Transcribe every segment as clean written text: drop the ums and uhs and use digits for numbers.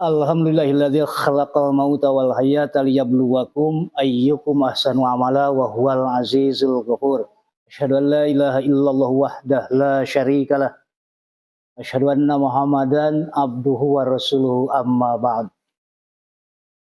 Alhamdulillahilladzi khalaqal mauta wal hayata liyabluwakum ayyukum ahsanu amala wa huwal azizul ghafur. Asyhadu an la ilaha illallah wahdahu la syarikalah. Asyhadu anna Muhammadan abduhu wa rasuluhu amma ba'd.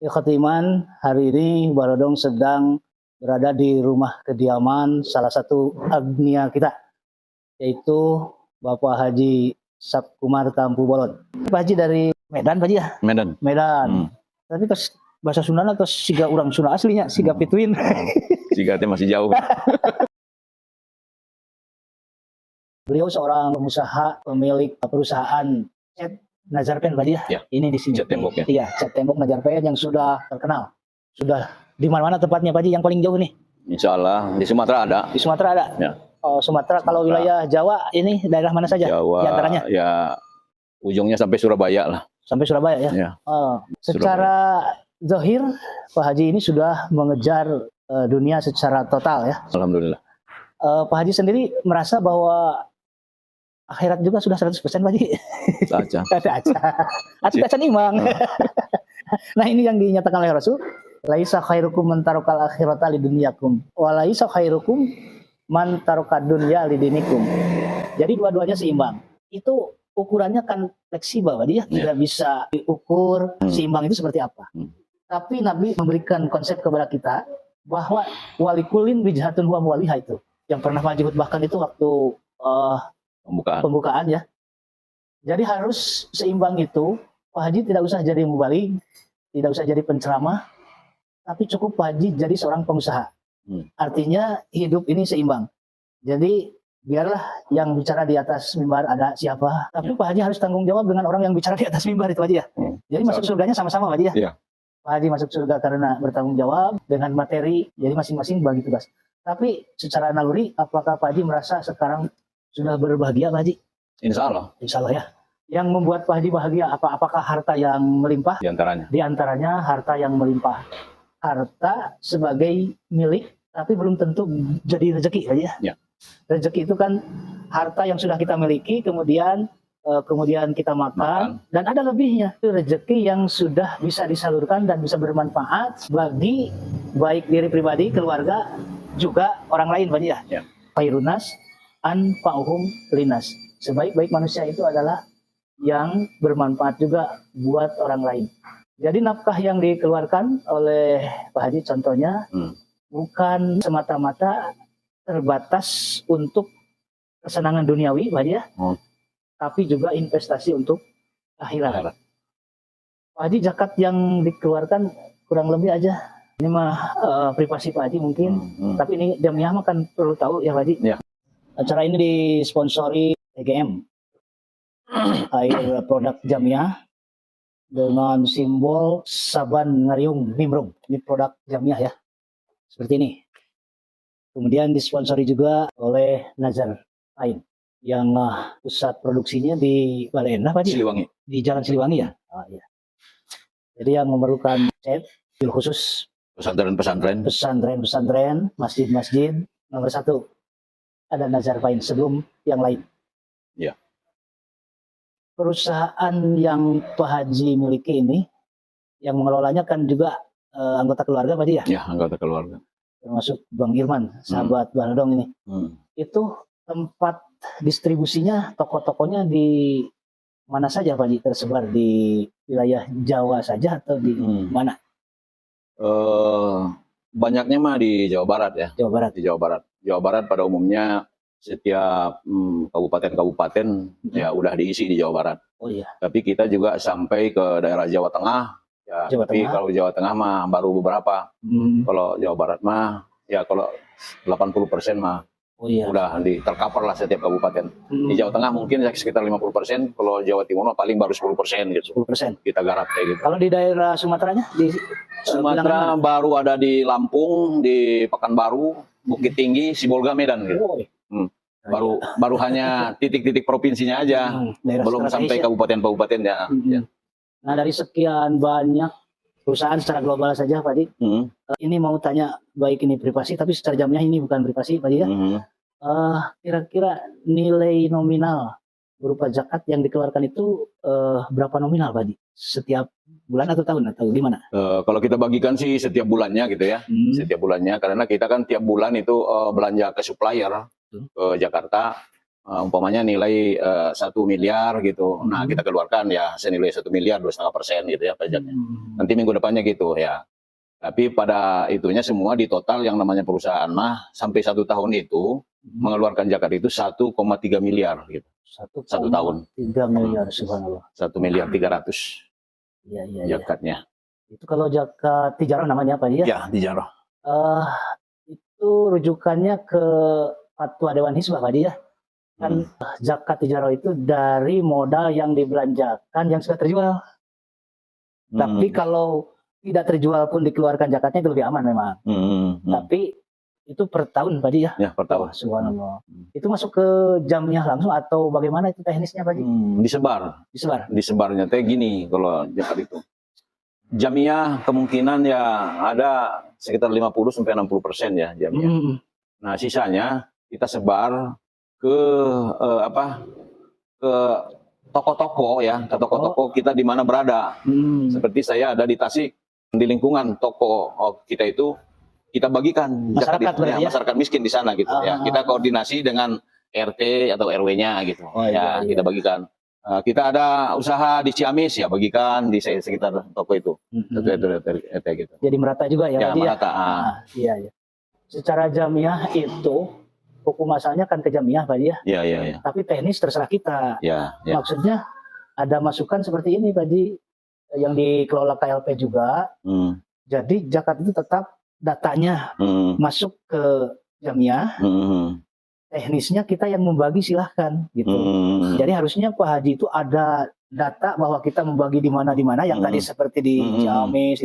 Ikhwati iman, hari ini Barodong sedang berada di rumah kediaman salah satu agnia kita, yaitu Bapak Haji Sapkumar Tampu Bolon. Pak Haji dari Medan, Pak Haji ya? Medan. Tapi terus bahasa Sunda terus siga orang Sunda aslinya, siga pituin. Siga teh masih jauh. Beliau seorang pengusaha, pemilik perusahaan cat Nazarpen, Pak Haji ya? Ya. Ini di sini. Cat tembok ya? Iya, cat tembok Nazarpen yang sudah terkenal. Sudah di mana-mana tempatnya, Pak Haji, yang paling jauh nih? Insya Allah di Sumatera ada. Di Sumatera ada? Ya. Oh, Sumatera. Kalau wilayah Jawa ini daerah mana saja? Jawa. Di antaranya? Ya ujungnya sampai Surabaya lah. Sampai Surabaya ya? Ya. Secara zahir Pak Haji ini sudah mengejar dunia secara total ya. Alhamdulillah. Pak Haji sendiri merasa bahwa akhirat juga sudah 100% Pak Haji. Saja. Ati acan imang. Nah, ini yang dinyatakan oleh Rasul, laisa khairukum man tarakal akhirata lidunyakum wa laisa khairukum man tarakad dunya lidinikum. Jadi dua-duanya seimbang. Itu ukurannya kan fleksibel, Pak Haji ya. Tidak bisa diukur seimbang itu seperti apa. Tapi Nabi memberikan konsep kepada kita bahwa walikulin wijhatun huwa muwaliha itu. Yang pernah Pak Haji khutbahkan itu waktu pembukaan ya. Jadi harus seimbang itu. Pak Haji tidak usah jadi mubalik, tidak usah jadi penceramah, tapi cukup Pak Haji jadi seorang pengusaha. Artinya hidup ini seimbang. Jadi biarlah yang bicara di atas mimbar ada siapa, tapi Pak Haji harus tanggung jawab dengan orang yang bicara di atas mimbar itu, Pak Haji ya. Jadi masuk surganya sama-sama, Pak Haji ya. Iya. Pak Haji masuk surga karena bertanggung jawab dengan materi, jadi masing-masing bagi tugas. Tapi secara naluri, apakah Pak Haji merasa sekarang sudah berbahagia, Pak Haji? Insya Allah. Insya Allah ya. Yang membuat Pak Haji bahagia apakah harta yang melimpah? Di antaranya harta yang melimpah. Harta sebagai milik, tapi belum tentu jadi rezeki, Pak Haji ya. Ya. Rezeki itu kan harta yang sudah kita miliki, kemudian kita makan, dan ada lebihnya. Itu rezeki yang sudah bisa disalurkan dan bisa bermanfaat bagi baik diri pribadi, keluarga, juga orang lain, Pak Haji ya. Khairunas anfa'uhum linas. Sebaik-baik manusia itu adalah yang bermanfaat juga buat orang lain. Jadi nafkah yang dikeluarkan oleh Pak Haji contohnya bukan semata-mata terbatas untuk kesenangan duniawi, Pak Haji ya, tapi juga investasi untuk akhirat. Pak Haji, zakat yang dikeluarkan kurang lebih aja, ini mah privasi Pak Haji mungkin, tapi ini jamiah mah kan perlu tahu ya Pak Haji. Ya. Acara ini disponsori TGM, air produk jamiah dengan simbol Saban Ngariung Nimrung. Ini produk jamiah ya, seperti ini. Kemudian disponsori juga oleh Nazar Lain yang pusat produksinya di Balai Endah, Pak Haji. Siliwangi. Di Jalan Siliwangi ya. Iya. Jadi yang memerlukan cat khusus pesantren, masjid-masjid, nomor 1 ada Nazar Lain sebelum yang lain. Ya. Perusahaan yang Pak Haji miliki ini, yang mengelolanya kan juga anggota keluarga, Pak Haji ya? Ya, anggota keluarga. Termasuk Bang Irman, sahabat Barodong ini. Itu tempat distribusinya, toko-tokonya di mana saja, Pak Haji? Tersebar di wilayah Jawa saja atau di mana? Banyaknya mah di Jawa Barat ya. Jawa Barat. Di Jawa Barat. Jawa Barat pada umumnya setiap kabupaten-kabupaten ya udah diisi di Jawa Barat. Oh iya. Tapi kita juga sampai ke daerah Jawa Tengah. Ya, tapi kalau Jawa Tengah mah baru beberapa. Kalau Jawa Barat mah ya kalau 80% mah udah tercover lah setiap kabupaten. Di Jawa Tengah mungkin sekitar 50%, kalau Jawa Timur mah paling baru 10% gitu. 10%. Kita garap kayak gitu. Kalau di daerah Sumateranya? Di Sumatera baru ada di Lampung, di Pekanbaru, Bukit Tinggi, Sibolga, Medan gitu. Baru hanya titik-titik provinsinya aja, belum sampai kabupaten-kabupaten ya. Nah, dari sekian banyak perusahaan secara global saja, Pak Haji, ini mau tanya, baik ini privasi, tapi secara jamiah ini bukan privasi, Pak Haji ya. Kira-kira nilai nominal berupa zakat yang dikeluarkan itu berapa nominal Pak Haji? Setiap bulan atau tahun atau gimana? Kalau kita bagikan sih setiap bulannya gitu ya, setiap bulannya, karena kita kan tiap bulan itu belanja ke supplier ke Jakarta, umpamanya nilai 1 miliar gitu. Nah kita keluarkan ya senilai 1 miliar 2,5% gitu ya pajaknya. Nanti minggu depannya gitu ya. Tapi pada itunya semua di total yang namanya perusahaan mah sampai 1 tahun itu mengeluarkan zakat itu 1,3 miliar gitu. 1 tahun. 3 miliar subhanallah. 1 miliar 300 zakatnya. Itu kalau zakat tijarah namanya apa dia? Ya, tijarah. Itu rujukannya ke Fatwa Dewan Hizbah Pak ya. Kan zakat tijarah itu dari modal yang dibelanjakan yang sudah terjual. Tapi kalau tidak terjual pun dikeluarkan zakatnya itu lebih aman memang. Tapi itu per tahun Pak ya? Ya, per tahun. Subhanallah. Itu masuk ke jamiah langsung atau bagaimana itu teknisnya Pak? Disebar. Disebarnya teh gini kalau zakat itu. Jamiah kemungkinan ya ada sekitar 50-60% ya jamiah. Nah sisanya kita sebar ke ke toko-toko ya, ke toko-toko kita di mana berada. Seperti saya ada di Tasik, di lingkungan toko kita itu kita bagikan masyarakat miskin di sana gitu ya. Kita koordinasi dengan RT atau RW-nya gitu. Kita bagikan. Kita ada usaha di Ciamis ya bagikan di sekitar toko itu. RT gitu. Jadi merata juga ya. Ya merata. Iya. Secara jamiah itu hukum asalnya kan ke jamiah Pak ya. Iya. Tapi teknis terserah kita. Ya. Maksudnya ada masukan seperti ini Pak yang dikelola KLP juga. Jadi zakat itu tetap datanya masuk ke jamiah, teknisnya kita yang membagi silahkan gitu. Jadi harusnya Pak Haji itu ada data bahwa kita membagi di mana yang tadi seperti di Ciamis,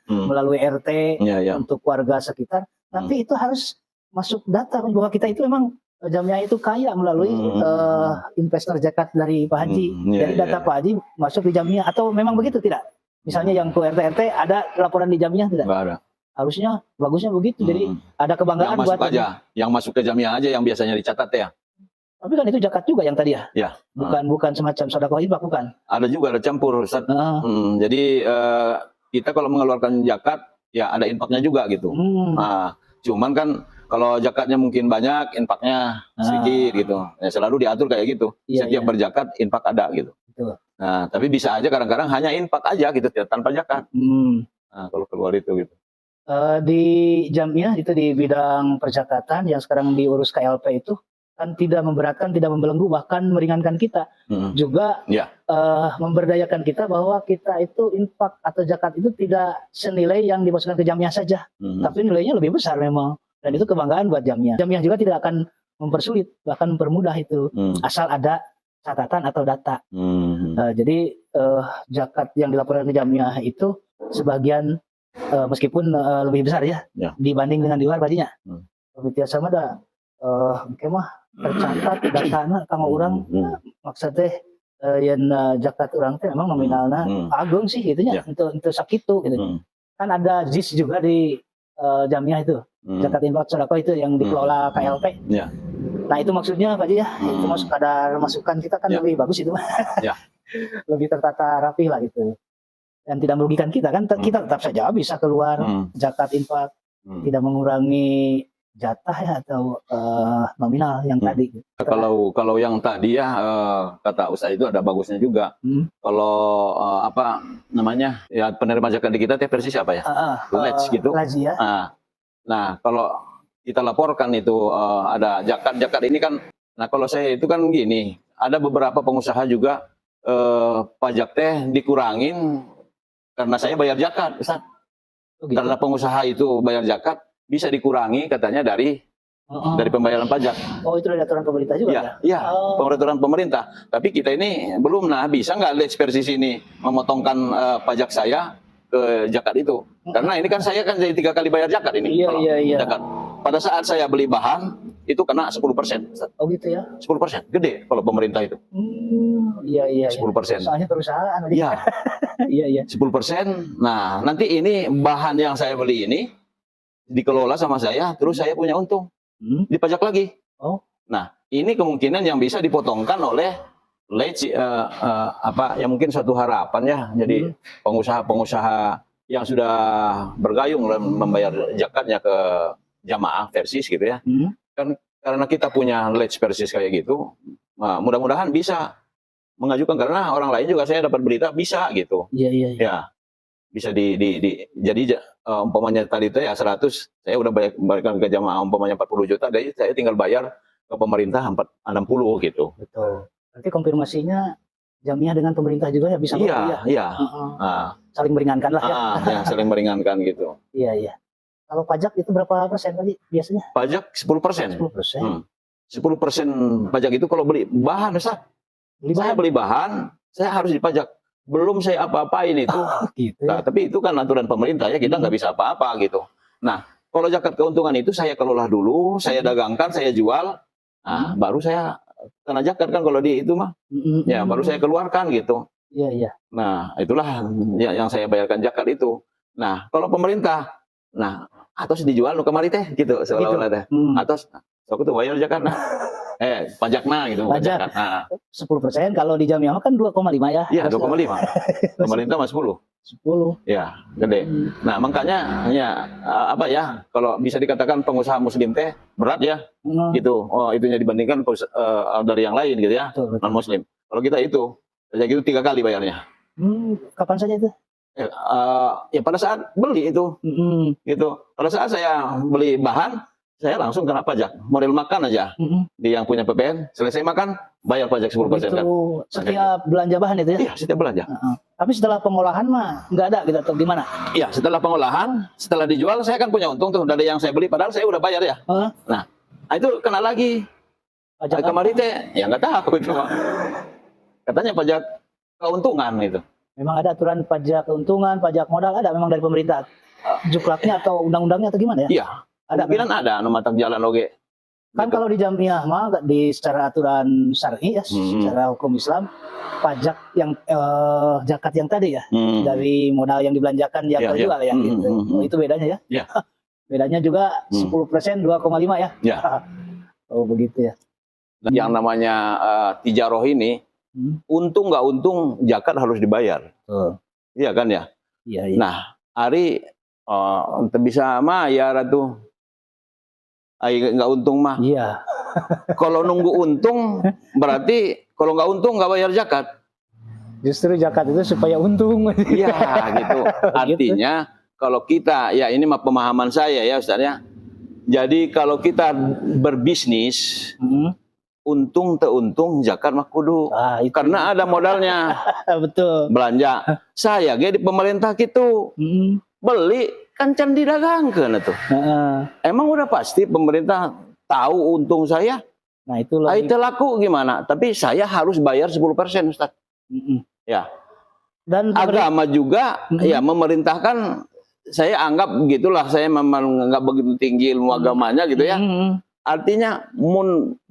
melalui RT untuk warga sekitar. Tapi itu harus masuk data bahwa kita itu memang jamiah itu kaya melalui investor zakat dari Pak Haji. Jadi data Pak Haji masuk di jamiah atau memang begitu tidak? Misalnya yang ke RT ada laporan di jamiah tidak? Nggak ada. Harusnya bagusnya begitu. Jadi ada kebanggaan yang masuk buat aja, yang masuk ke jamiah aja yang biasanya dicatat ya. Tapi kan itu zakat juga yang tadi ya. Ya. Bukan semacam sedekah infak bukan. Ada juga ada campur. Jadi kita kalau mengeluarkan zakat ya ada infaknya juga gitu. Nah, cuman kan kalau zakatnya mungkin banyak, infaknya sedikit gitu. Ya, selalu diatur kayak gitu. Setiap berzakat infak ada gitu. Betul. Nah, tapi bisa aja kadang-kadang hanya infak aja gitu tanpa zakat. Nah, kalau keluar itu gitu. Di jamiah itu di bidang perzakatan yang sekarang diurus KLP itu kan tidak memberatkan, tidak membelenggu, bahkan meringankan kita. Juga memberdayakan kita bahwa kita itu infak atau zakat itu tidak senilai yang dimasukkan ke jamiah saja. Tapi nilainya lebih besar memang. Dan itu kebanggaan buat jamiah. Jamiah juga tidak akan mempersulit, bahkan mempermudah itu. Asal ada catatan atau data. Jadi zakat yang dilaporkan ke jamiah itu sebagian meskipun lebih besar ya dibanding dengan di luar badinya. Pemitian sama ada kemah tercatat datanya kanggo urang maksudnya yang zakat urang teh memang nominalnya agung sih gitunya untuk sakitu gitu. Kan ada JIS juga di jamiah itu. Zakat infak sedekah itu yang dikelola KLP. Nah itu maksudnya Pak Ji ya. Itu kadar masukan kita kan lebih bagus itu. Lebih tertata rapi lah gitu. Dan tidak merugikan kita kan, kita tetap saja bisa keluar zakat infak, tidak mengurangi jatah ya atau nominal yang tadi. Kalau yang tadi ya kata Ustaz itu ada bagusnya juga. Kalau apa namanya ya penerima zakat di kita versi siapa ya? Pledge gitu. Ya. Nah kalau kita laporkan itu ada zakat ini kan. Nah kalau saya itu kan gini, ada beberapa pengusaha juga pajak teh dikurangin. Karena saya bayar zakat, Ustaz. Gitu. Karena pengusaha itu bayar zakat, bisa dikurangi katanya dari pembayaran pajak. Oh, itu dari aturan pemerintah juga ya? Iya, peraturan pemerintah. Tapi kita ini belum, bisa nggak Lex versi sini memotongkan pajak saya ke zakat itu? Karena ini kan saya kan jadi 3 kali bayar zakat ini. Iya. Zakat. Pada saat saya beli bahan, itu kena 10%. Oh gitu ya? 10%, gede kalau pemerintah itu. Iya. 10%. Soalnya perusahaan. Iya. Iya. 10%. Nah, nanti ini bahan yang saya beli ini dikelola sama saya, terus saya punya untung. Dipajak lagi. Nah, ini kemungkinan yang bisa dipotongkan oleh late apa ya mungkin suatu harapan ya. Jadi pengusaha-pengusaha yang sudah bergayung membayar zakatnya ke jamaah versis gitu ya. Kan karena kita punya late versis kayak gitu, mudah-mudahan bisa mengajukan, karena orang lain juga saya dapat berita bisa gitu. Iya. Ya, bisa jadi umpamanya tadi itu ya 100, saya udah bayarkan ke jamaah umpamanya 40 juta, jadi saya tinggal bayar ke pemerintah 60 gitu. Betul. Berarti konfirmasinya jamiah dengan pemerintah juga ya bisa. Iya. Saling meringankan lah ya. Ya, saling meringankan gitu. Iya. Kalau pajak itu berapa persen tadi biasanya? Pajak 10%. 10%. 10% pajak itu kalau beli bahan, Ustaz. Saya beli bahan, saya harus dipajak. Belum saya apa-apain itu. Gitu ya. Nah, tapi itu kan aturan pemerintah ya, kita nggak bisa apa-apa gitu. Nah, kalau zakat keuntungan itu saya kelola dulu, saya dagangkan, saya jual, baru saya kena zakat kan kalau di itu mah. Ya, baru saya keluarkan gitu. Iya. Nah, itulah yang saya bayarkan zakat itu. Nah, kalau pemerintah, nah, atos dijual nu kemari teh gitu seolah-olah teh. Atos sok itu bayar zakat nah. Pajakna gitu. Pajak. 10% kalau di jamiah kan 2,5 ya. Iya, 2,5. Pemerintah mah 10. 10. Ya, gede. Nah, makanya ya apa ya, kalau bisa dikatakan pengusaha muslim teh berat ya. Gitu. Oh, itunya dibandingkan dari yang lain gitu ya. Non muslim. Kalau kita itu kayak gitu 3 kali bayarnya. Kapan saja itu? Ya pada saat beli itu. Gitu. Pada saat saya beli bahan, saya langsung kena pajak. Model makan aja. Dia yang punya PPN, selesai makan, bayar pajak 10% kan. Setiap belanja bahan itu ya? Iya, setiap belanja. Tapi setelah pengolahan mah nggak ada gitu, atau gimana? Iya, setelah pengolahan, setelah dijual, saya kan punya untung tuh dari yang saya beli, padahal saya udah bayar ya. Nah, itu kena lagi. Pajak kemarin teh, ya nggak tahu itu. Katanya pajak keuntungan itu. Memang ada aturan pajak keuntungan, pajak modal ada memang dari pemerintah. Juklaknya atau undang-undangnya atau gimana ya? Iya. Ada kemungkinan ada matak jalan oge. Kan gitu. Kalau di jamiah mah di secara aturan syar'i ya, secara hukum Islam, pajak yang zakat yang tadi ya, dari modal yang dibelanjakan yang terjual ya gitu. Itu bedanya ya? Iya. Bedanya juga 10% 2,5 ya? Iya. Oh begitu ya. Yang namanya tijaroh ini, untung nggak untung zakat harus dibayar. Iya kan ya? Iya. Nah, Ari bisa mah ya ratu. Nggak untung mah. Iya. Kalau nunggu untung berarti kalau nggak untung nggak bayar zakat. Justru zakat itu supaya untung. Iya gitu. Artinya kalau kita, ya ini mah pemahaman saya ya Ustaz ya. Jadi kalau kita berbisnis, untung untung zakat mah kudu. Karena ada modalnya. Betul. Belanja. Saya di pemerintah gitu. Beli kan can didagangkeun atuh. Emang udah pasti pemerintah tahu untung saya. Nah, itu lagi. Itu laku gimana? Tapi saya harus bayar 10% Ustaz. Ya. Dan agama juga ya memerintahkan, saya anggap gitulah, saya memang nggak begitu tinggi ilmu agamanya gitu ya. Artinya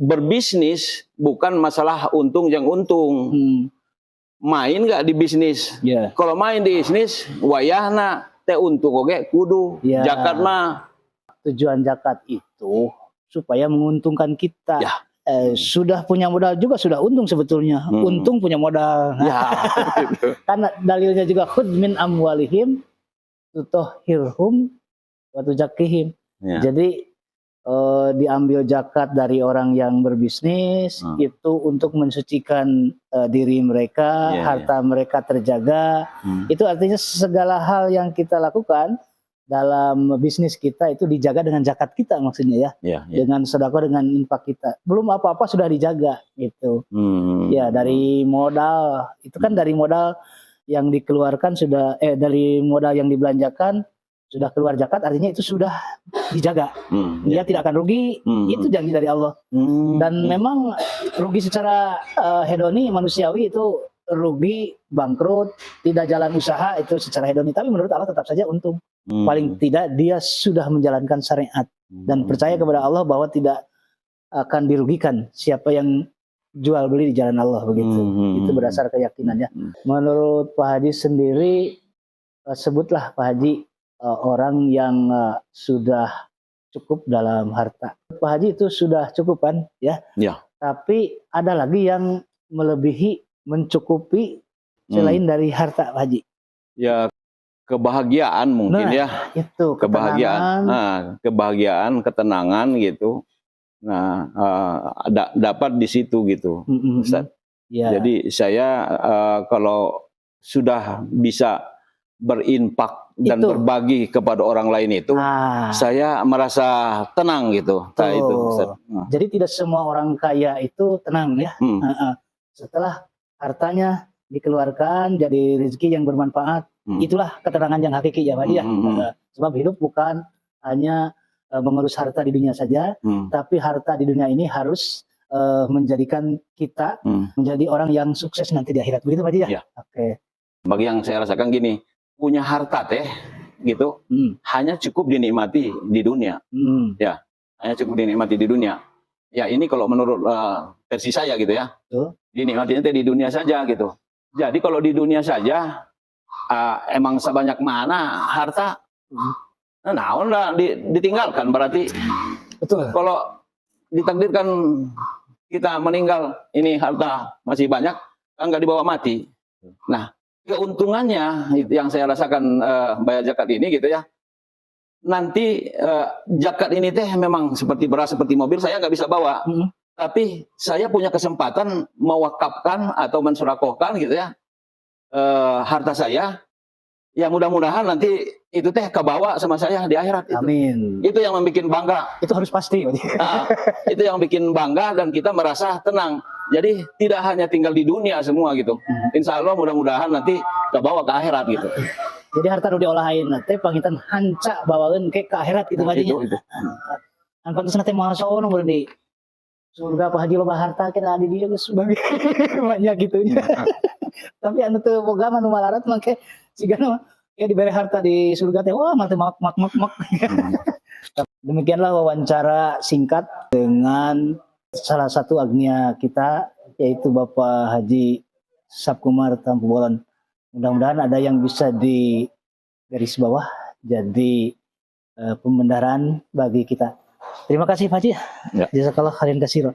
berbisnis bukan masalah untung yang untung. Main nggak di bisnis? Kalau main di bisnis wayahna teh untung oke kudu zakat mah. Tujuan zakat itu supaya menguntungkan kita. Sudah punya modal juga sudah untung sebetulnya. Untung punya modal. Gitu. Karena dalilnya juga khudz min amwalihim tutahhirhum wa tuzakkihim. Jadi diambil zakat dari orang yang berbisnis itu untuk mensucikan diri mereka, harta mereka terjaga. Itu artinya segala hal yang kita lakukan dalam bisnis kita itu dijaga dengan zakat kita maksudnya ya. Dengan sedekah, dengan infak kita. Belum apa-apa sudah dijaga gitu. Ya dari modal, itu kan dari modal yang dikeluarkan sudah dari modal yang dibelanjakan sudah keluar zakat, artinya itu sudah dijaga. Dia tidak akan rugi, itu janji dari Allah. Dan memang rugi secara hedoni manusiawi itu rugi, bangkrut, tidak jalan usaha itu secara hedoni. Tapi menurut Allah tetap saja untung. Paling tidak dia sudah menjalankan syariat dan percaya kepada Allah bahwa tidak akan dirugikan siapa yang jual beli di jalan Allah begitu. Itu berdasar keyakinannya. Menurut Pak Haji sendiri, sebutlah Pak Haji orang yang sudah cukup dalam harta. Pak Haji itu sudah cukup kan ya? Tapi ada lagi yang melebihi, mencukupi selain dari harta Pak Haji? Ya kebahagiaan mungkin ya. Itu kebahagiaan, kebahagiaan, ketenangan gitu. Nah, dapat di situ gitu, Ustaz. Jadi saya kalau sudah bisa berinfak dan berbagi kepada orang lain itu, saya merasa tenang gitu. Nah, itu, Ustaz. Jadi tidak semua orang kaya itu tenang ya. Setelah hartanya dikeluarkan jadi rezeki yang bermanfaat, itulah ketenangan yang hakiki ya Pak ya. Sebab hidup bukan hanya mengurus harta di dunia saja, tapi harta di dunia ini harus menjadikan kita menjadi orang yang sukses nanti di akhirat. Begitu Pak Haji ya? Oke. Bagi yang saya rasakan gini, punya harta teh gitu, hanya cukup dinikmati di dunia. Ya, hanya cukup dinikmati di dunia. Ya ini kalau menurut versi saya gitu ya, dinikmatinya teh di dunia saja gitu. Jadi kalau di dunia saja, emang sebanyak mana harta, nah udah ditinggalkan berarti. Betul. Kalau ditakdirkan kita meninggal, ini harta masih banyak, kan nggak dibawa mati. Nah, keuntungannya yang saya rasakan bayar zakat ini gitu ya. Nanti zakat ini teh memang seperti beras, seperti mobil, saya nggak bisa bawa. Tapi saya punya kesempatan mewakafkan atau mensurakohkan gitu ya harta saya. Ya mudah-mudahan nanti itu teh kebawa sama saya di akhirat. Amin. Itu yang membuat bangga. Itu harus pasti. Itu yang bikin bangga dan kita merasa tenang. Jadi tidak hanya tinggal di dunia semua gitu. Insya Allah mudah-mudahan nanti kebawa ke akhirat gitu. Jadi harta nu diolahin nanti pangitan hanca bawain ke akhirat gitu Pak Haji. Itu. Pantes nanti mau sono di surga Pak Haji loba harta kita di dia sebagai banyak gitu. Tapi anu teu boga manu malarat make sigana ya diberi harta di surga teh wah mati mak. Demikianlah wawancara singkat dengan salah satu agnia kita yaitu Bapak Haji Sapkumar Tampu Bolon. Mudah-mudahan ada yang bisa di garis bawah jadi pembenaran bagi kita. Terima kasih Pak Haji. Jazakallah khairan katsira.